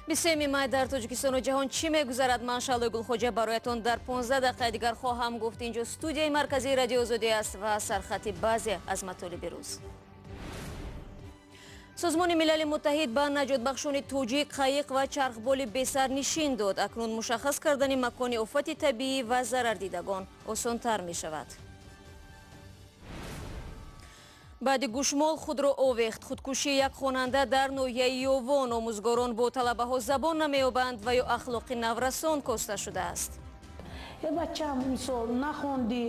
23 май дар Тоҷикистону ҷаҳон чӣ мегузарад? Ман Шалои Гулхоҷа бароятон дар 15 дақиқа дигар хоҳам гуфт. Инҷо студияи марказии Радиои Озодӣ аст ва сархати баъзе аз матолиби рӯз. Созмони Милали Муттаҳид ба Наҷобтахшони тоҷик қайиқ ва чархболи бесарнишин дод. Акнун мушаххас кардани макони офати табиӣ ва зарардидагон осонтар мешавад. баъди гӯшмол худро овехт. худкушии як хонанда дар ноҳияи Ёвон. омӯзгорон бо талабаҳо забон намеёбанд ва ё ахлоқи наврасон коста шудааст. ё бачаам мисол нахонди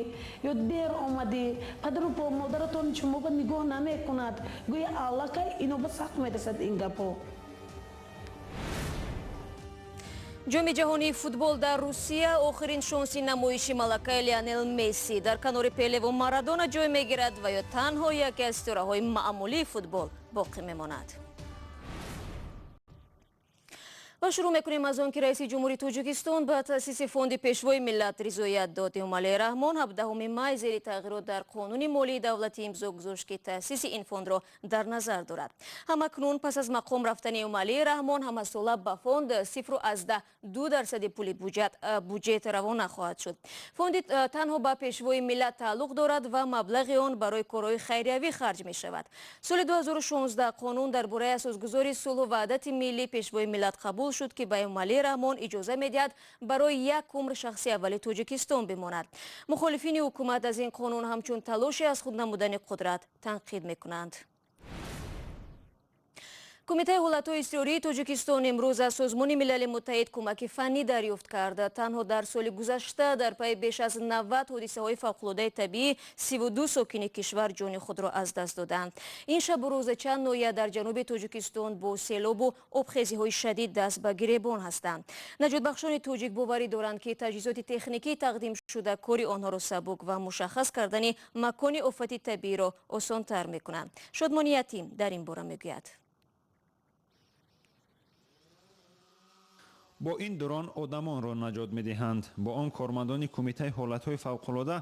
ё дер омадӣ, падару модаратон шумоба нигоҳ намекунад. гӯя аллакай иноба сахт мерасад ин гапҳо. ҷоми ҷаҳонии футбол дар Русия охирин шонси намоиши малакаи Лионел Мессӣ дар канори Пелеву Марадона ҷой мегирад ва ё танҳо яке аз ситораҳои маъмулии футбол боқӣ мемонад. ва шурӯъ мекунем аз он ки раиси ҷумҳурии Тоҷикистон ба таъсиси Фонди Пешвои Миллат ризоят дод. Эмомалии Раҳмон 17 май зери тағйирот дар қонуни молии давлатӣ имзо гузошт ки таъсиси ин фондро дар назар дорад. ҳамакнун пас аз мақом рафтани Эмомалии Раҳмон ҳамасола ба фонд 0.2% пули буҷет равона хоҳад шуд. Фонди танҳо ба Пешвои Миллат тааллуқ дорад ва маблағи он барои корҳои хайриявӣ харҷ мешавад. соли 2016 қонун дар бораи асосгузори сулҳу ваҳдати миллии Пешвои Миллат қабул шуд ки ба Эмомалии Раҳмон иҷоза медиҳад барои як умр шахси аввали Тоҷикистон бимонад. мухолифини ҳукумат аз ин қонун ҳамчун талоши аз худ намудани қудрат танқид мекунанд. кумитаи ҳолатҳои изтирории Тоҷикистон имрӯз аз Созмони Милали Муттаҳид кӯмаки фаннӣ дарёфт кард. танҳо дар соли гузашта дар пайи беш аз 90 ҳодисаҳои фавқулодаи табиӣ 32 сокини кишвар ҷони худро аз даст доданд. ин шабу рӯз чанд ноҳия дар ҷануби Тоҷикистон бо селобу обхезиҳои шадид даст ба гиребон ҳастанд. Наҷобтахшони тоҷик боварӣ доранд ки таҷҳизоти техникӣ тақдим шуда кори онҳоро сабук ва мушаххас кардани макони офати табииро осонтар мекунанд. Шодмони Ятим дар ин бора мегӯяд. бо ин дрон одамонро наҷот медиҳанд. бо он кормандони кумитаи ҳолатҳои фавқулода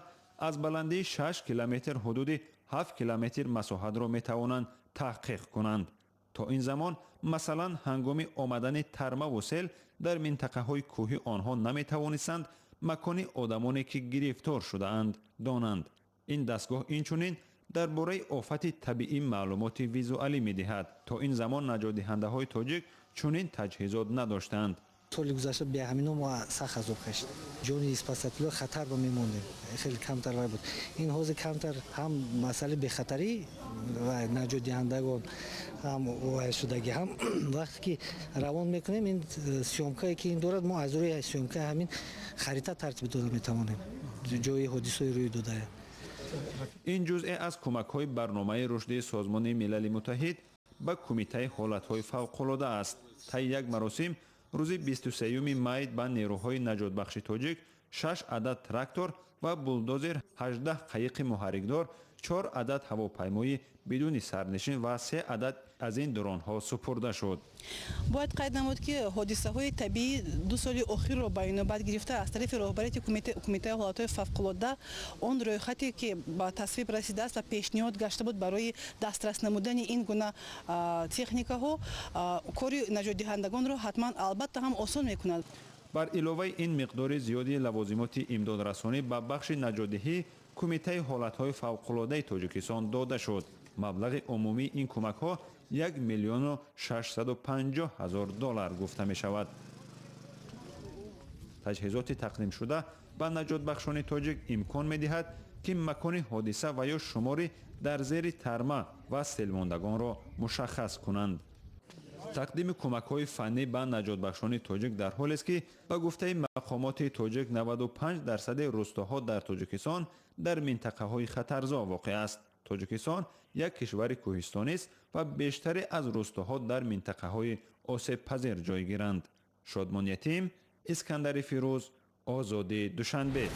аз баландии 6 километр ҳудуди 7 километр масоҳатро метавонанд таҳқиқ кунанд. то ин замон масалан ҳангоми омадани тармаву сел дар минтақаҳои кӯҳӣ онҳо наметавонистанд макони одамоне ки гирифтор шудаанд донанд. ин дастгоҳ инчунин дар бораи офати табиӣ маълумоти визуалӣ медиҳад. то ин замон наҷотдиҳандаҳои тоҷик чунин таҷҳизот надоштанд. соли гузашта бе ҳамино мо сахт азоб кашид. ҷони спасатиро хатар ба мемондем. хеле камтар вай буд. ин ҳозир камтар ҳам масъалаи бехатарӣ ва наҷотдиҳандагон ҳам овайшудагӣ ҳам вақте ки равон мекунем ин сёмкае ки ин дорад мо аз рӯи сёмкаи ҳамин харита тартиб дода метавонем ҷои ҳодисаи рӯй додая. ин ҷузъе аз кӯмакҳои барномаи рушди Созмони Милали Муттаҳид ба кумитаи ҳолатҳои фавқулода аст. таи як маросим рӯзи 23 май ба нерӯҳои наҷотбахши тоҷик 6 адад трактор ва булдозер, 18 қайиқи муҳаррикдор, 4 адад ҳавопаймои бидуни сарнишин ва 3 адад аз ин дронҳо супурда шуд. бояд қайд намуд ки ҳодисаҳои табиӣ 2 соли охирро ба инобат гирифта аз тарафи роҳбарияти кумитаи ҳолатҳои фавқулода он рӯйхате ки ба тасвиб расидааст ва пешниҳод гашта буд барои дастрас намудани ин гуна техникаҳо кори наҷотдиҳандагонро ҳатман албатта ҳам осон мекунад. бар иловаи ин миқдори зиёди лавозимоти имдодрасонӣ ба бахши наҷотдиҳӣ кумитаи ҳолатҳои фавқулодаи Тоҷикистон дода шуд. маблағи умумии ин кӯмакҳо 1 миллиону 650 ҳазор доллар гуфта мешавад. таҷҳизоти тақдимшуда ба наҷотбахшони тоҷик имкон медиҳад ки макони ҳодиса ва ё шумори дар зери тарма ва селмондагонро мушаххас кунанд. тақдими кӯмакҳои фаннӣ ба наҷотбахшони тоҷик дар ҳолест ки ба гуфтаи мақомоти тоҷик 95% рӯстоҳо дар Тоҷикистон дар минтақаҳои хатарзо воқеъ аст. Тоҷикистон як кишвари кӯҳистонист ва бештаре аз рӯстоҳо дар минтақаҳои осебпазир ҷойгиранд. Шодмон Ятим, Искандари Фирӯз, Озодӣ, Душанбе.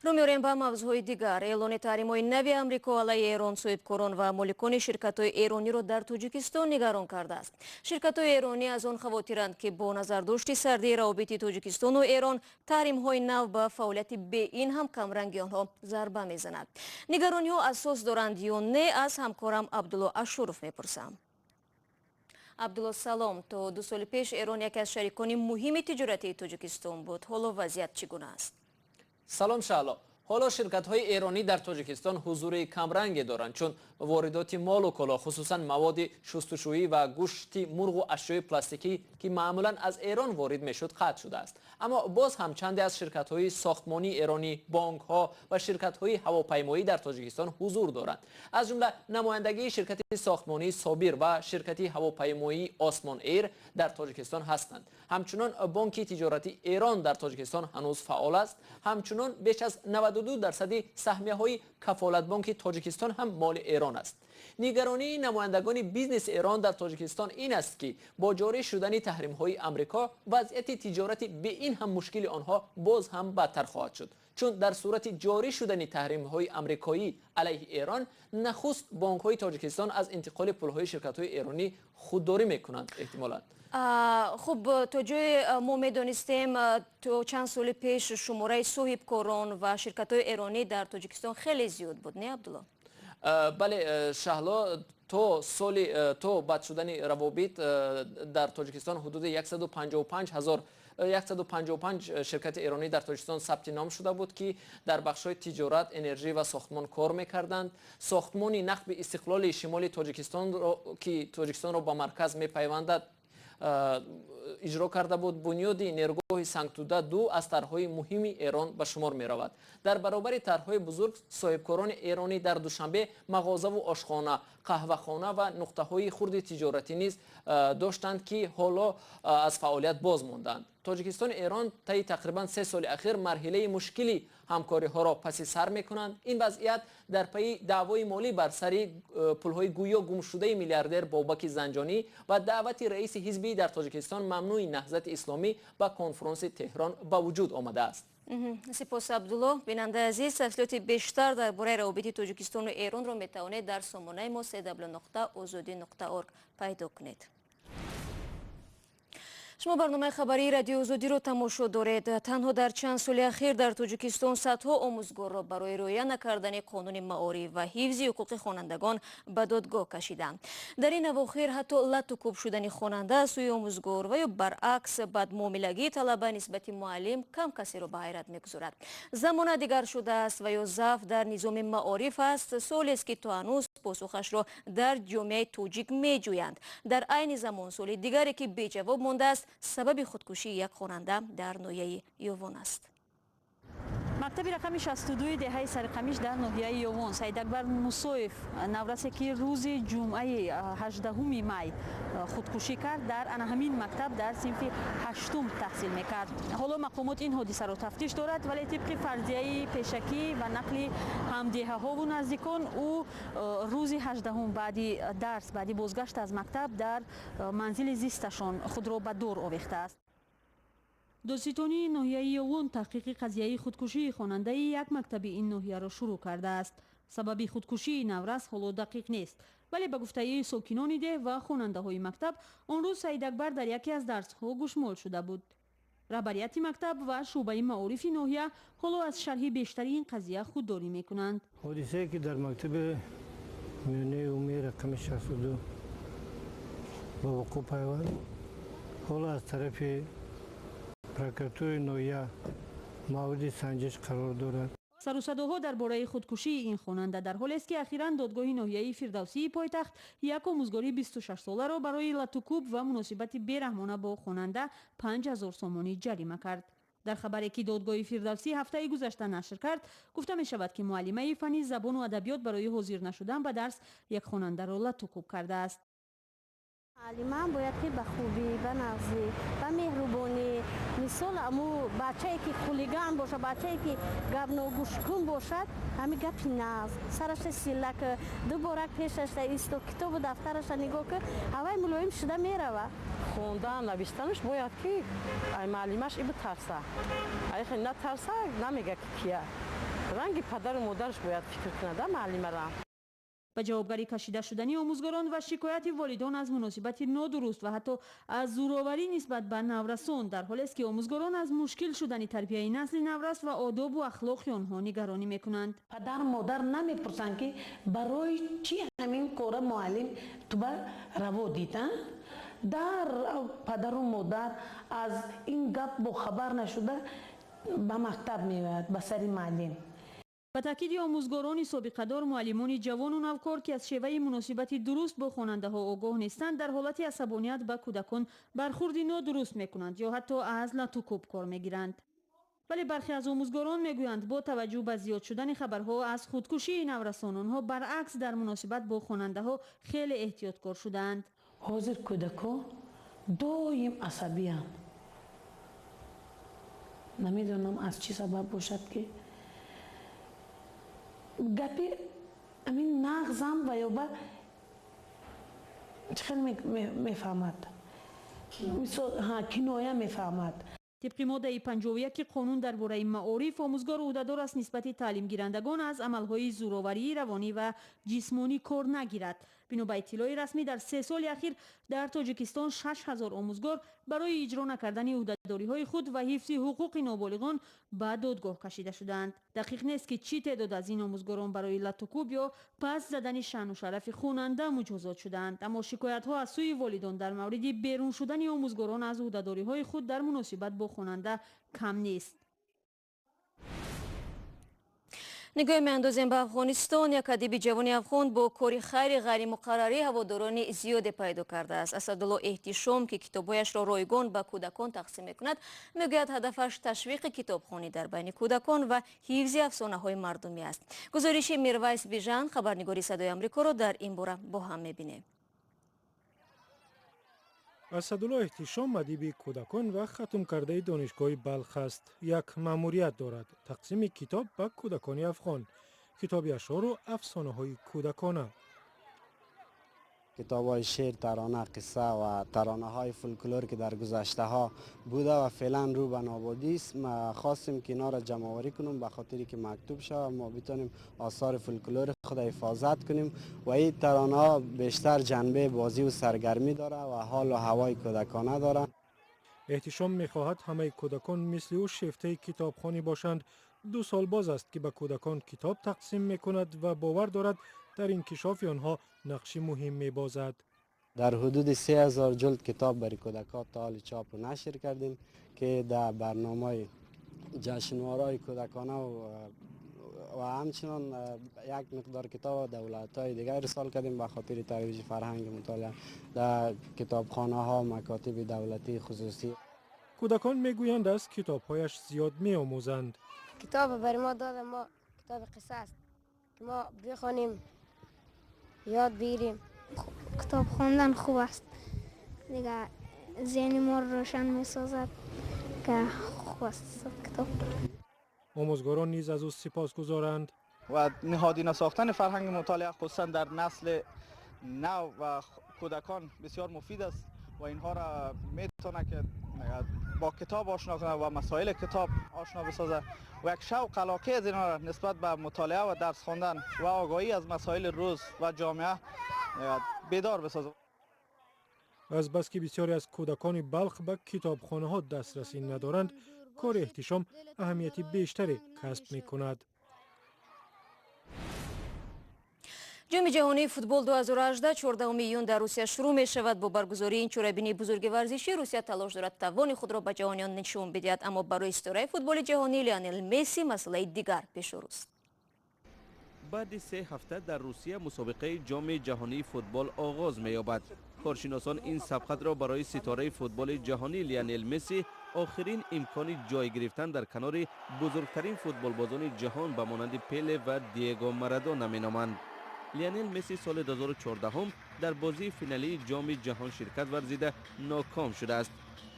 رو می‌آوریم با موضوعی دیگر. اعلان تحریم‌های نوی آمریکا علیه ایران صاحبکاران و مالکان شرکت‌های ایرانی را در تاجیکستان نگران کرده است. شرکت‌های ایرانی از آن خواطرند که با نظرداشت سردی روابط تاجیکستان و ایران تحریم‌های نو به فعالیت به این هم کمرنگی آنها ضربه می‌زند. نگرانی‌ها اساس دارند یا نه؟ از همکارم عبدالله اشرف می‌پرسم. عبدالله سلام. تا 2 سال پیش ایران یکی از شریکان مهم تجارتی تاجیکستان بود. حالا وضعیت چگونه است؟ سلام شالا. حالا شرکت‌های ایرانی در تاجیکستان حضور کمرنگی دارند چون واردات مال و کالا خصوصا مواد شستشویی و گوشت مرغ و اشیاء پلاستیکی که معمولا از ایران وارد میشد قطع شده است. اما باز هم چندی از شرکت‌های ساختمانی ایرانی، بانک‌ها و شرکت‌های هواپیمایی در تاجیکستان حضور دارند. از جمله نمایندگی شرکت ساختمانی صابر و شرکت هواپیمایی آسمان ایر در تاجیکستان هستند. همچنان بانک تجارتی ایران در تاجیکستان هنوز فعال است. همچنان بیش از 92% سهمیه‌های کفالت بانک تاجیکستان هم مال ایران است. نگرانی نمایندگان بیزنس ایران در تاجیکستان این است که با جاری شدن تحریم‌های آمریکا وضعیت تجارتی به این هم مشکل آنها باز هم بدتر خواهد شد چون در صورت جاری شدن تحریم‌های آمریکایی علیه ایران نخست بانک‌های تاجیکستان از انتقال پول‌های شرکت‌های ایرانی خودداری می‌کنند احتمالاً. خب تا جای ما میدانستیم تو چند سال پیش شماره صاحبکاران و شرکت‌های ایرانی در تاجیکستان خیلی زیاد بود نه عبدالله؟ بله شهلا تو بد شدن روابط در تاجیکستان حدود 155 شرکت ایرانی در تاجیکستان ثبت نام شده بود که در بخش‌های تجارت، انرژی و ساختمان کار می‌کردند. ساختمان نخب استقلال شمال تاجیکستان که تاجیکستان را با مرکز می‌پیوندد اجرا کرده بود. بنیاد نیروگاه سنگتوده 2 از طرح‌های مهم ایران به شمار می رود. در برابر طرح‌های بزرگ صاحبکاران ایرانی در دوشنبه مغازه و آشخانه، قهوه‌خانه و نقطه‌های خرد تجارتی نیز داشتند که حالا از فعالیت باز ماندند. تاجیکستان ایران طی تقریبا 3 سال اخیر مرحله مشکلی همکاری ها را پس سر میکنند. این وضعیت در پی دعوای مالی بر سر پول‌های گویا گم شده میلیاردر بابک زنجانی و دعوت رئیس حزبی در تاجیکستان ممنوع نهضت اسلامی به کنفرانس تهران به وجود آمده است. سپاس عبدالله. بیننده عزیز، تفصیلات بیشتر درباره روابط تاجیکستان و ایران را میتوانید در سامانه ما www.ozodi.org پیدا کنید. شما برنامه خبری رادیو آزادی رو تماشا دارید. تنها در چند سال اخیر در تاجیکستان صدها آموزگار را برای رعایت نکردن قانون معاری و حفظ حقوق خوانندگان به دادگاه کشیدند. در این اواخر حتی لط و کوب شدن خواننده از سوی آموزگار و یا برعکس بدمعاملگی طلبه نسبت معلم کم کسی را به حیرت میگذارد. زمان دیگر شده است و یا ضعف در نظام معارف است. سالی است که تا هنوز پاسخش را در جامعه تاجیک میجویند. در عین زمان سال دیگری که بی جواب مانده است سبب خودکشی یک خواننده در ناحیه یوون است. مکتب رقم 62 دهه سرقمیش در ناحیه یوون سید اکبر موسویف نورسی که روز جمعه 18 می خودکشی کرد در همین مکتب در سنفی 8 تحصیل میکرد. حالا مقامات این حادثه را تفتیش دارد ولی طبق فرضیه پیشکی و نقل همدیه ها و نزدیکان او روز 18 بعد بازگشت از مکتب در منزل زیستشان خود را به دور آویخته است. دادستانی ناحیه یوون تحقیق قضیه خودکشی خواننده یک مکتب این ناحیه را شروع کرده است. سبب خودکشی نورس حالا دقیق نیست ولی به گفته ساکنان ده و خواننده های مکتب آن روز سید اکبر در یکی از درس ها گوشمال شده بود. رهبریت مکتب و شعبه معارف ناحیه حالا از شرح بیشتری این قضیه خودداری میکنند. حادثه که در مکتب میانه عمومی رقم 62 به وقوع پیوند حالا از طرف پروکراتور ناحیه مورد سنجش قرار دارد. سر و صداها درباره خودکشی این خواننده در حالی است که اخیراً دادگاه ناحیه فردوسی پایتخت یک آموزگاری 26 ساله را برای لط و کوب و مناسبت بی‌رحمانه با خواننده 5000 سومانی جریمه کرد. در خبری که دادگاه فردوسی هفته گذشته نشر کرد گفته می شود که معلمه فنی زبان و ادبیات برای حاضر نشدن به درس یک خواننده را لط و کوب کرده است. معلم باید که به خوبی، به نغزی، به مهربانی مثال امو بچه‌ای که خولیگان باشه، بچه‌ای که گبن و گوشکون باشد همین گپی نغز سرش سیلک دوباره پیشش ایستو کتاب و دفترش نگاه که هوای ملایم شده میروه. خوندن نوشتنش باید که معلمش ای بترسه اگه نترسه نمیگه که کیه رنگ پدر و مادرش باید فکر کنه معلم را. به جوابگری کشیده شدنی آموزگاران و شکایت والدان از مناسبت نادرست و حتی از زورآوری نسبت به نورسان در حالی است که آموزگاران از مشکل شدن تربیت نسل نورس و آداب و اخلاق آنها نگرانی میکنند. پدر مادر نمیپرسند که برای چی همین کار معلم تو به روا دیدن дар падару модар аз ин гап бохабар нашуда ба мактаб меояд ба сари маълим. ба таъкиди омӯзгорони собиқадор, муаллимони ҷавону навкор ки аз шеваи муносибати дуруст бо хонандаҳо огоҳ нестанд, дар ҳолати асабоният ба кӯдакон бархурди нодуруст мекунанд ё ҳатто аз латукуб кор мегиранд. вале бархе аз омӯзгорон мегӯянд бо таваҷҷӯҳ ба зиёд шудани хабарҳо аз худкушии наврасон, онҳо баръакс дар муносибат бо хонандаҳо хеле эҳтиёткор шудаанд. ҳозир кӯдакон доим асабиянд. намедонам аз чӣ сабаб бошад ки гапи амин нағзам ва ё ба чӣ хел мефаҳмад, киноя мефаҳмад. тибқи моддаи 51 қонун дар бораи маориф, омӯзгор ӯҳдадор аст нисбати таълимгирандагон аз амалҳои зӯроварӣ равонӣ ва ҷисмонӣ кор нагирад. бино ба иттилои расмӣ дар 3 соли ахир дар Тоҷикистон 6000 омӯзгор барои иҷро накардани ӯҳдадориҳои худ ва ҳифзи ҳуқуқи ноболиғон ба додгоҳ кашида шуданд. дақиқ нест ки чӣ теъдод аз ин омӯзгорон барои латукуб ё пас задани шаъну шарафи хонанда муҷозот шуданд, аммо шикоятҳо аз сӯи волидон дар мавриди берун шудани омӯзгорон аз ӯҳдадориҳои худ дар муносибат бо хонанда кам нест. нигоҳ меандозем ба афғонистон. як адиби ҷавони афғон бо кори хайри ғайримуқаррарӣ ҳаводорони зиёде пайдо кардааст. асадулло эҳтишом ки китобҳояшро ройгон ба кӯдакон тақсим мекунад, мегӯяд ҳадафаш ташвиқи китобхонӣ дар байни кӯдакон ва ҳифзи афсонаҳои мардумӣ аст. гузориши мирвайс бижан, хабарнигори садои амрикоро дар ин бора бо ҳам мебинем. асадулло эҳтишом адиби кӯдакон ва хатмкардаи донишгоҳи балх аст. як маъмурият дорад: тақсими китоб ба кӯдакони афғон, китоби ашъору афсонаҳои кӯдакона. کتاب‌های شعر، ترانه، قصه و ترانه‌های فولکلور که در گذشته‌ها بوده و فعلا رو به نابودی است، ما خواستیم که اینا را جمع‌آوری کنیم به خاطری که مکتوب شود ما بتونیم آثار فولکلور خود حفاظت کنیم و این ترانه‌ها بیشتر جنبه بازی و سرگرمی داره و حال و هوای کودکانه داره. احتشام می‌خواهد همه کودکان مثل او شیفته کتابخوانی باشند. 2 سال باز است که به کودکان کتاب تقسیم می‌کند و باور دارد در انکشاف آنها نقشی مهم می‌بازد. در حدود 3000 جلد کتاب برای کودکان تا حال چاپ و نشر کردیم که در برنامه جشنواره‌های کودکانه و همچنان یک مقدار کتاب دولت‌های دیگر ارسال کردیم به خاطر ترویج فرهنگ مطالعه در کتابخانه‌ها، مکاتب دولتی خصوصی. کودکان میگویند از کتاب‌هایش زیاد می‌آموزند. کتاب برای ما داده، ما کتاب قصه است که ما بخوانیم یاد بگیریم. کتاب خواندن خوب است دیگه، ذهن ما رو روشن می‌سازد که خوب است کتاب. آموزگاران نیز از او سپاسگزارند و نهادینه ساختن فرهنگ مطالعه خصوصا در نسل نو و کودکان بسیار مفید است و اینها را میتونه که با کتاب آشنا کنه و مسائل کتاب آشنا بسازه و یک شوق علاقه از اینها را نسبت به مطالعه و درس خواندن و آگاهی از مسائل روز و جامعه بیدار بسازه. از بس که بسیاری از کودکان بلخ به کتابخانه‌ها دسترسی ندارند، کار احتشام اهمیت بیشتری کسب می‌کند. جام جهانی فوتبال 2018 14 ایون در روسیه شروع می شود. با برگزاری این چوره‌بینی بزرگ ورزشی روسیه تلاش دارد توان خود را به جهانیان نشان بدهد، اما برای استعاره فوتبال جهانی لیونل مسی مسئله دیگر پیش رو است. بعد 3 هفته در روسیه مسابقه جام جهانی فوتبال آغاز می‌یابد. کارشناسان این سبقت را برای ستاره فوتبال جهانی لیونل مسی آخرین امکان جای گرفتن در کنار بزرگترین فوتبال بازان جهان به مانند پله و دیگو مارادونا مینامند. لیونل مسی سال 2014 در بازی فینالی جام جهان شرکت ورزیده ناکام شده است.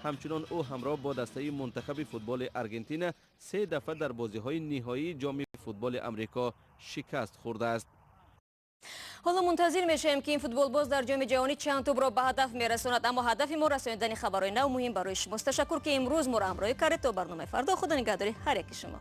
همچنان او همراه با دسته منتخب فوتبال آرژانتین 3 دفعه در بازی‌های نهایی جام فوتبال آمریکا شکست خورده است. حالا منتظر میشیم که این فوتبال باز در جام جهانی چند توپ را به هدف میرساند، اما هدف ما رساندن خبرهای نو مهم برای شماست. تشکر که امروز ما را همراهی کردید. تا برنامه فردا خدا نگهدار هر یک شما.